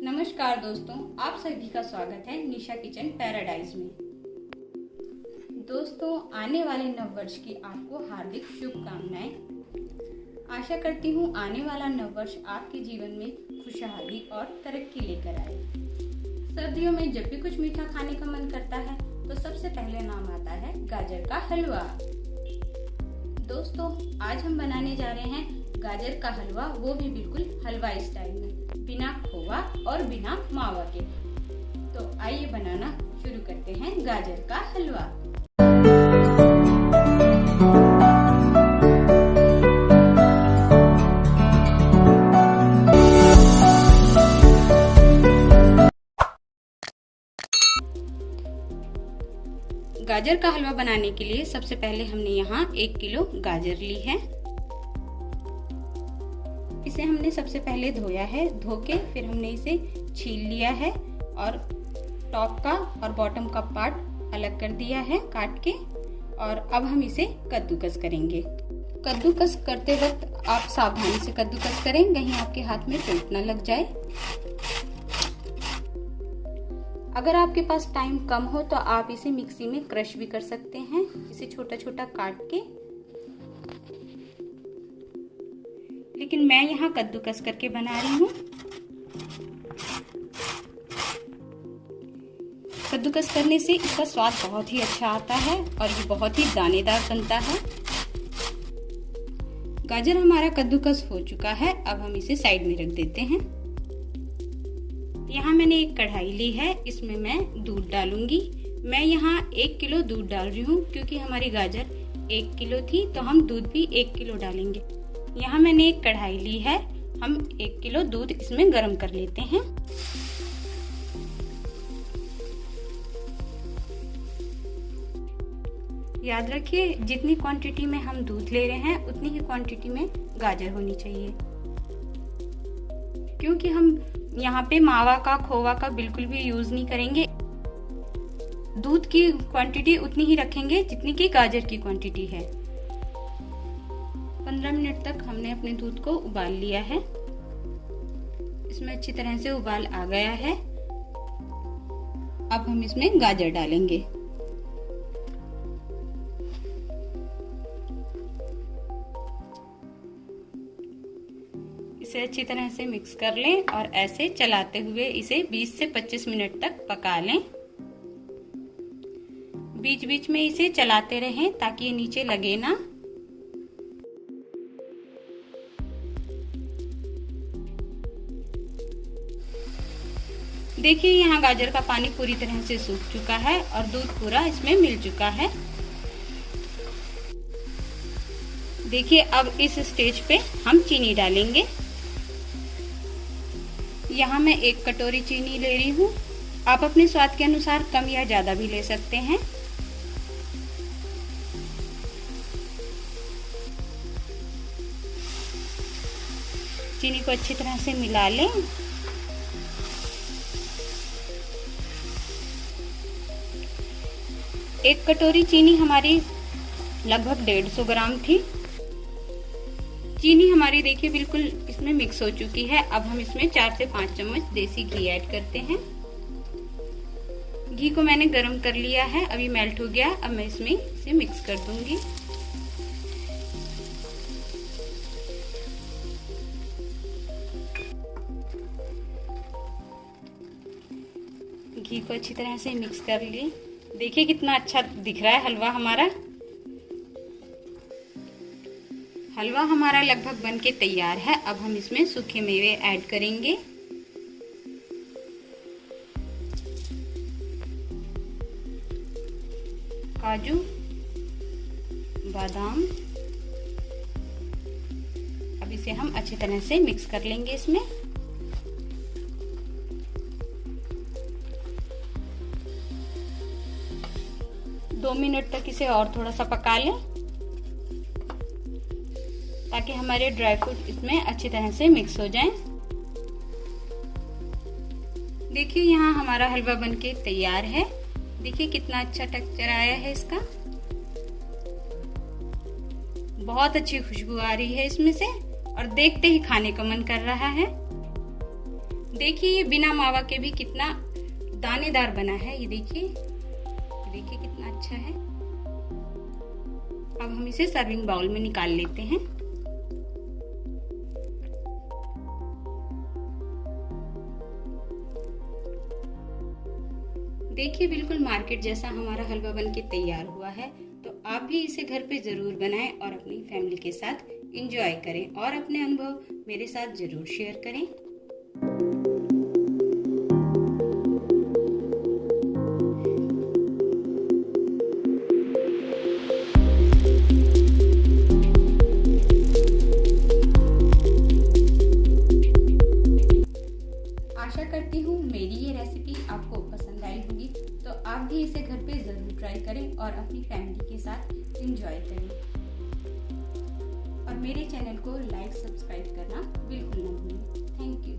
नमस्कार दोस्तों, आप सभी का स्वागत है निशा किचन पैराडाइज में। दोस्तों, आने वाले नववर्ष की आपको हार्दिक शुभकामनाएं। आशा करती हूँ आने वाला नववर्ष आपके जीवन में खुशहाली और तरक्की लेकर आए। सर्दियों में जब भी कुछ मीठा खाने का मन करता है तो सबसे पहले नाम आता है गाजर का हलवा। दोस्तों, आज हम बनाने जा रहे हैं गाजर का हलवा, वो भी बिल्कुल हलवाई स्टाइल में, बिना खोवा और बिना मावा के। तो आइए बनाना शुरू करते हैं गाजर का हलवा। गाजर का हलवा बनाने के लिए सबसे पहले हमने यहाँ 1 किलो गाजर ली है। इसे हमने सबसे पहले धोया है, धो के फिर हमने इसे छील लिया है और टॉप का और बॉटम का पार्ट अलग कर दिया है काट के। और अब हम इसे कद्दूकस करेंगे। कद्दूकस करते वक्त आप सावधानी से कद्दूकस करें, कहीं आपके हाथ में चोट न लग जाए। अगर आपके पास टाइम कम हो तो आप इसे मिक्सी में क्रश भी कर सकते हैं, इसे छोटा छोटा काट के। लेकिन मैं यहाँ कद्दूकस करके बना रही हूँ। कद्दूकस करने से इसका स्वाद बहुत ही अच्छा आता है और ये बहुत ही दानेदार बनता है। गाजर हमारा कद्दूकस हो चुका है, अब हम इसे साइड में रख देते हैं। यहाँ मैंने एक कढ़ाई ली है, इसमें मैं दूध डालूंगी। मैं यहाँ 1 किलो दूध डाल रही हूँ, क्योंकि हमारी गाजर 1 किलो थी तो हम दूध भी 1 किलो डालेंगे। यहाँ मैंने एक कढ़ाई ली है, हम 1 किलो दूध इसमें गर्म कर लेते हैं। याद रखिए, जितनी क्वांटिटी में हम दूध ले रहे हैं उतनी ही क्वांटिटी में गाजर होनी चाहिए, क्योंकि हम यहाँ पे मावा का खोवा का बिल्कुल भी यूज नहीं करेंगे। दूध की क्वांटिटी उतनी ही रखेंगे जितनी की गाजर की क्वांटिटी है। 15 मिनट तक हमने अपने दूध को उबाल लिया है। इसमें अच्छी तरह से उबाल आ गया है। अब हम इसमें गाजर डालेंगे। इसे अच्छी तरह से मिक्स कर लें और ऐसे चलाते हुए इसे 20 से 25 मिनट तक पका लें। बीच बीच में इसे चलाते रहें ताकि ये नीचे लगे ना। देखिए, यहाँ गाजर का पानी पूरी तरह से सूख चुका है और दूध पूरा इसमें मिल चुका है। देखिए, अब इस स्टेज पे हम चीनी डालेंगे। यहाँ मैं 1 कटोरी चीनी ले रही हूँ। आप अपने स्वाद के अनुसार कम या ज्यादा भी ले सकते हैं। चीनी को अच्छी तरह से मिला लें। एक कटोरी चीनी हमारी लगभग 150 ग्राम थी। चीनी हमारी देखिए बिल्कुल इसमें मिक्स हो चुकी है। अब हम इसमें 4 से 5 चम्मच देसी घी ऐड करते हैं। घी को मैंने गरम कर लिया है, अभी मेल्ट हो गया। अब मैं इसमें इसे मिक्स कर दूंगी। घी को अच्छी तरह से मिक्स कर ली। देखिए कितना अच्छा दिख रहा है हलवा हमारा। हलवा हमारा लगभग बनके तैयार है। अब हम इसमें सूखे मेवे ऐड करेंगे। काजू, बादाम। अब इसे हम अच्छी तरह से मिक्स कर लेंगे इसमें। दो मिनट तक इसे और थोड़ा सा पका लें ताकि हमारे ड्राई फ्रूट इसमें अच्छी तरह से मिक्स हो जाएं। देखिए, यहाँ हमारा हलवा बनके तैयार है। देखिए कितना अच्छा टेक्सचर आया है इसका। बहुत अच्छी खुशबू आ रही है इसमें से और देखते ही खाने का मन कर रहा है। देखिए ये बिना मावा के भी कितना दानेदार बना है। ये देखिए कितना अच्छा है। अब हम इसे सर्विंग बाउल में निकाल लेते हैं। देखिए बिल्कुल मार्केट जैसा हमारा हलवा बनके तैयार हुआ है। तो आप भी इसे घर पे जरूर बनाएं और अपनी फैमिली के साथ एंजॉय करें और अपने अनुभव मेरे साथ जरूर शेयर करें। आशा करती हूँ मेरी ये रेसिपी आपको पसंद आई होगी। तो आप भी इसे घर पे ज़रूर ट्राई करें और अपनी फैमिली के साथ एंजॉय करें। और मेरे चैनल को लाइक सब्सक्राइब करना बिल्कुल ना भूलें। Thank you.